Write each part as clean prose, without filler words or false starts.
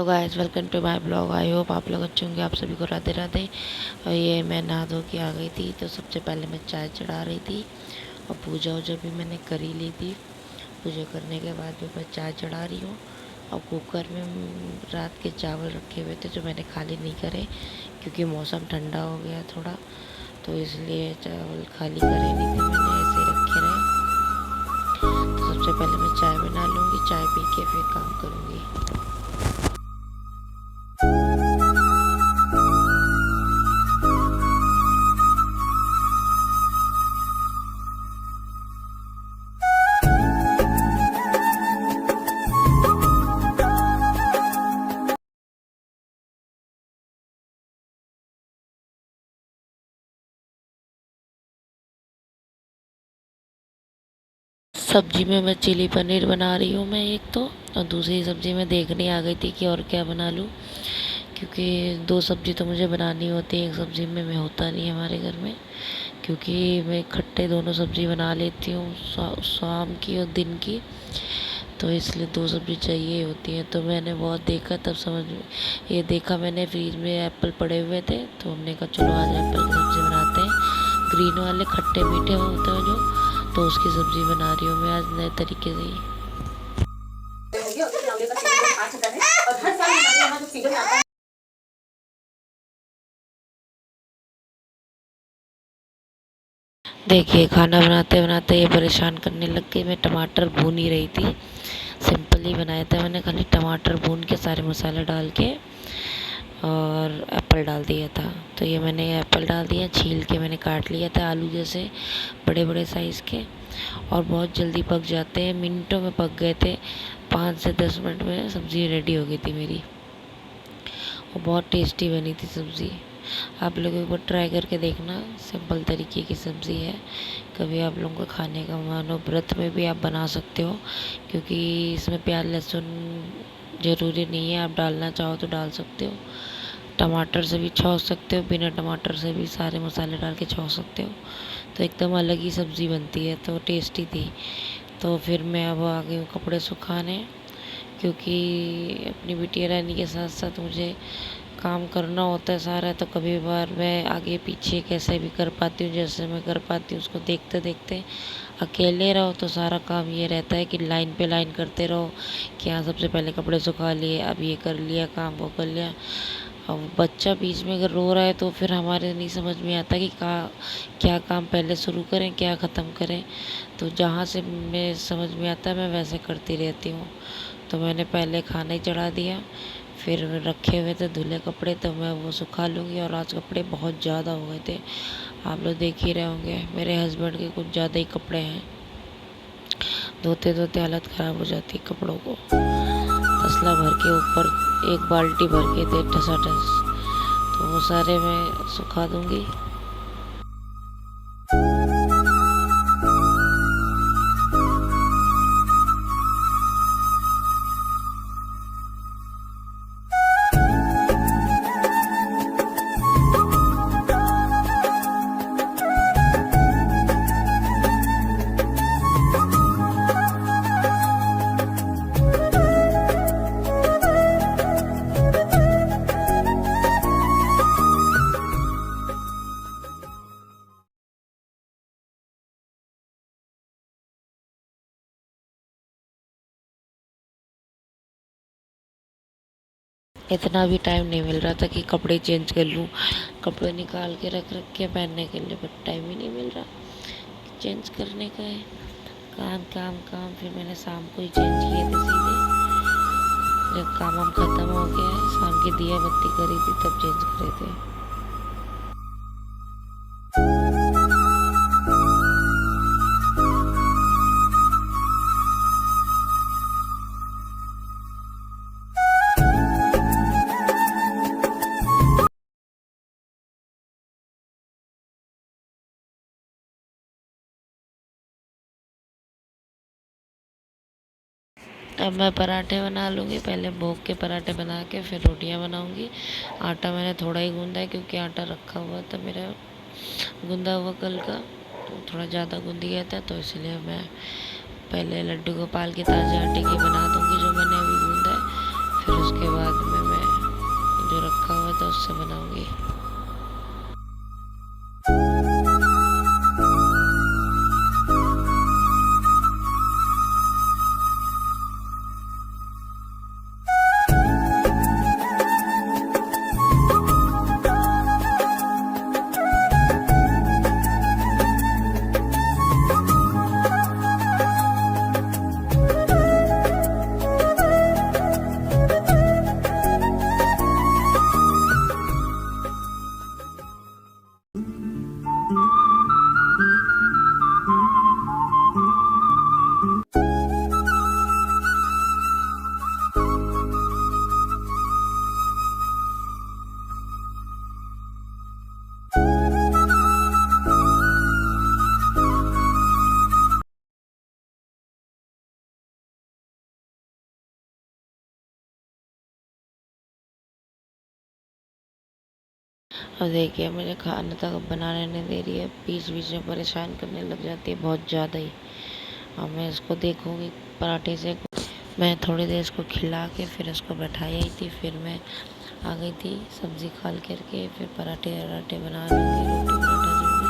तो guys welcome to my blog. I hope आप लोग अच्छे होंगे। आप सभी को राधे राधे। और ये मैं नहा धो के आ गई थी, तो सबसे पहले मैं चाय चढ़ा रही थी और पूजा वूजा भी मैंने कर ही ली थी। पूजा करने के बाद भी मैं चाय चढ़ा रही हूँ। और कुकर में रात के चावल रखे हुए थे जो मैंने खाली नहीं करे, क्योंकि मौसम ठंडा हो गया थोड़ा, तो इसलिए चावल खाली करे नहीं थे, मैंने ऐसे रखे रहे। तो सबसे पहले मैं चाय बना लूँगी, चाय पी के फिर काम करूँगी। सब्जी में मैं चिली पनीर बना रही हूँ मैं एक तो, और दूसरी सब्जी में देखने आ गई थी कि और क्या बना लूँ, क्योंकि दो सब्जी तो मुझे बनानी होती है। एक सब्जी में मैं होता नहीं हमारे घर में, क्योंकि मैं इकट्ठे दोनों सब्जी बना लेती हूँ, शाम की और दिन की, तो इसलिए दो सब्जी चाहिए होती है। तो मैंने बहुत देखा, तब समझ में ये देखा मैंने फ्रीज में एप्पल पड़े हुए थे, तो हमने कहा चलो आज एप्पल की सब्ज़ी बनाते हैं, ग्रीन वाले खट्टे मीठे होते हैं जो, तो उसकी सब्ज़ी बना रही हूँ मैं आज नए तरीके से ही। देखिए खाना बनाते बनाते ये परेशान करने लग गई। मैं टमाटर भून ही रही थी, सिंपल ही बनाया था मैंने, खाली टमाटर भून के सारे मसाले डाल के और एप्पल डाल दिया था। तो ये मैंने एप्पल डाल दिया, छील के मैंने काट लिया था आलू जैसे बड़े बड़े साइज़ के, और बहुत जल्दी पक जाते हैं, मिनटों में पक गए थे। 5 से 10 मिनट में सब्ज़ी रेडी हो गई थी मेरी, और बहुत टेस्टी बनी थी सब्ज़ी। आप लोग एक बार ट्राई करके देखना, सिंपल तरीके की सब्ज़ी है। कभी आप लोगों को खाने का मन हो, व्रत में भी आप बना सकते हो, क्योंकि इसमें प्याज लहसुन ज़रूरी नहीं है, आप डालना चाहो तो डाल सकते हो। टमाटर से भी छौंक सकते हो, बिना टमाटर से भी सारे मसाले डाल के छौंक सकते हो, तो एकदम अलग ही सब्ज़ी बनती है, तो टेस्टी थी। तो फिर मैं अब आ गई हूँ कपड़े सुखाने, क्योंकि अपनी बिटिया रानी के साथ साथ मुझे काम करना होता है सारा, तो कभी बार मैं आगे पीछे कैसे भी कर पाती हूँ, जैसे मैं कर पाती हूँ उसको देखते देखते। अकेले रहो तो सारा काम ये रहता है कि लाइन पे लाइन करते रहो, कि हाँ सबसे पहले कपड़े सुखा लिए, अब ये कर लिया काम, वो कर लिया। अब बच्चा बीच में अगर रो रहा है तो फिर हमारे नहीं समझ में आता कि क्या काम पहले शुरू करें, क्या ख़त्म करें। तो जहाँ से मैं समझ में आता है मैं वैसे करती रहती हूँ। तो मैंने पहले खाना ही चढ़ा दिया, फिर रखे हुए थे धुले कपड़े, तो मैं वो सुखा लूँगी। और आज कपड़े बहुत ज़्यादा हो गए थे, आप लोग देख ही रहे होंगे, मेरे हस्बैंड के कुछ ज़्यादा ही कपड़े हैं, धोते धोते हालत ख़राब हो जाती है कपड़ों को। तसला भर के ऊपर एक बाल्टी भर के थे ठसाठस, तो वो सारे मैं सुखा दूँगी। इतना भी टाइम नहीं मिल रहा था कि कपड़े चेंज कर लूँ, कपड़े निकाल के रख रख के पहनने के लिए, बट टाइम ही नहीं मिल रहा चेंज करने का है। काम काम काम, फिर मैंने शाम को ही चेंज किए थे सीधे, जब काम वाम ख़त्म हो गया है, शाम की दिया बत्ती करी थी तब चेंज करे थे। अब मैं पराठे बना लूँगी, पहले भोग के पराठे बना के फिर रोटियां बनाऊँगी। आटा मैंने थोड़ा ही गूँधा है, क्योंकि आटा रखा हुआ था मेरा गूँधा हुआ कल का, तो थोड़ा ज़्यादा गूँध गया था, तो इसलिए मैं पहले लड्डू गोपाल के ताज़े आटे की बना दूँगी जो मैंने अभी गूँधा है, फिर उसके बाद मैं रखा हुआ था उससे बनाऊंगी। और देखिए मुझे खाना तक बनाने नहीं दे रही है, बीच बीच में परेशान करने लग जाती है बहुत ज़्यादा ही। और मैं इसको देखूँगी पराठे से, मैं थोड़ी देर इसको खिला के फिर इसको बैठाई आई थी, फिर मैं आ गई थी सब्ज़ी खाल करके, फिर पराठे वराठे बना लूँगी, रोटी पराठा जो भी।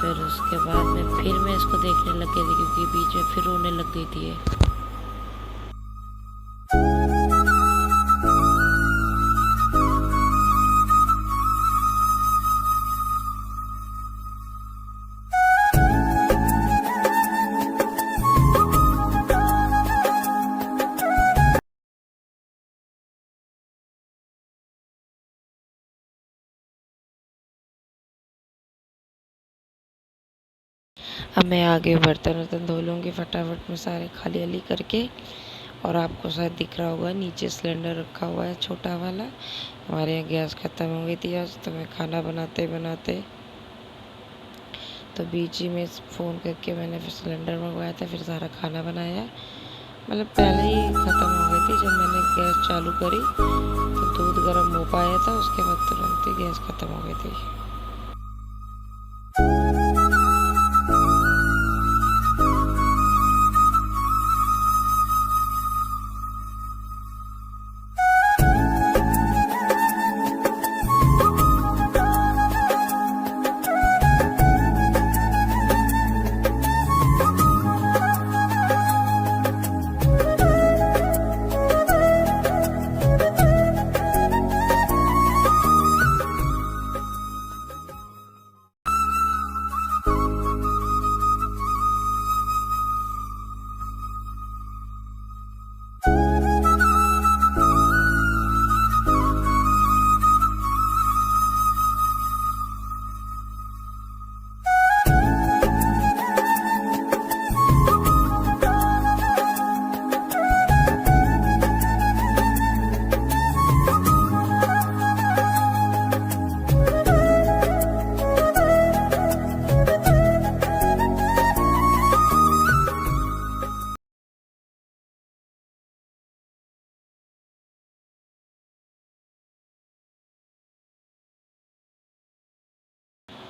फिर उसके बाद में फिर मैं इसको देखने लग गई थी क्योंकि बीच में फिर रोने लग गई थी ये। अब मैं आगे बर्तन वर्तन धो लूँगी फटाफट में सारे खाली वाली करके। और आपको शायद दिख रहा होगा नीचे सिलेंडर रखा हुआ है छोटा वाला। हमारे यहाँ गैस ख़त्म हो गई थी आज, तो मैं खाना बनाते बनाते तो बीच ही में फ़ोन करके मैंने फिर सिलेंडर मंगवाया था, फिर सारा खाना बनाया। मतलब पहले ही ख़त्म हो गई थी, जब मैंने गैस चालू करी तो दूध गर्म हो पाया था, उसके बाद तुरंत ही गैस ख़त्म हो गई थी।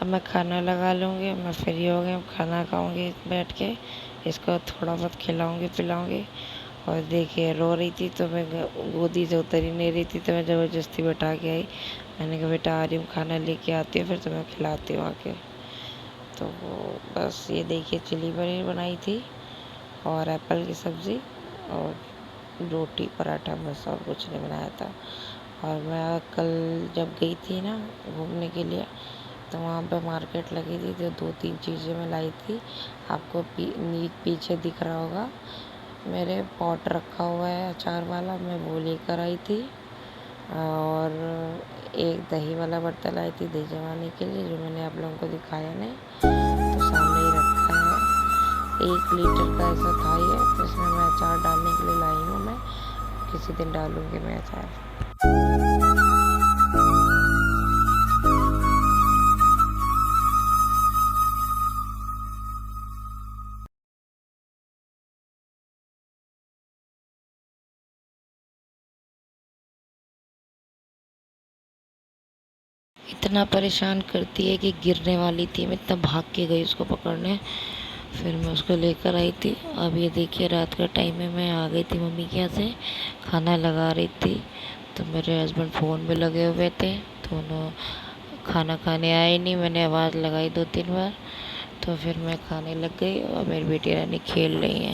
अब मैं खाना लगा लूँगी, मैं फ्री हो गई, खाना खाऊँगी बैठ के, इसको थोड़ा बहुत खिलाऊँगी पिलाऊँगी। और देखिए रो रही थी तो मैं गोदी से उतर ही नहीं रही थी, तो मैं ज़बरदस्ती बैठा के आई। मैंने कहा बेटा आ रही हूँ, खाना लेके आती हूँ, फिर तुम्हें खिलाती हूँ आके। तो वो बस ये देखिए चिली पनीर बनाई थी और एप्पल की सब्ज़ी और रोटी पराठा, बस और कुछ नहीं बनाया था। और मैं कल जब गई थी ना घूमने के लिए, तो वहाँ पे मार्केट लगी थी, तो 2-3 चीज़ें मैं लाई थी। आपको पीछे दिख रहा होगा मेरे पॉट रखा हुआ है अचार वाला, मैं वो लेकर आई थी। और एक दही वाला बर्तन लाई थी दही जमाने के लिए, जो मैंने आप लोगों को दिखाया नहीं, तो सामने ही रखा है। 1 लीटर का ऐसा था ये, तो इसमें मैं अचार डालने के लिए लाई हूँ। मैं किसी दिन डालूँगी मैं अचार। इतना परेशान करती है कि गिरने वाली थी, मैं इतना भाग के गई उसको पकड़ने, फिर मैं उसको लेकर आई थी। अब ये देखिए रात का टाइम है, मैं आ गई थी मम्मी के यहाँ से, खाना लगा रही थी, तो मेरे हस्बैंड फ़ोन में लगे हुए थे, तो उन्होंने खाना खाने आए नहीं। मैंने आवाज़ लगाई 2-3 बार, तो फिर मैं खाने लग गई और मेरी बेटी रानी खेल रही है।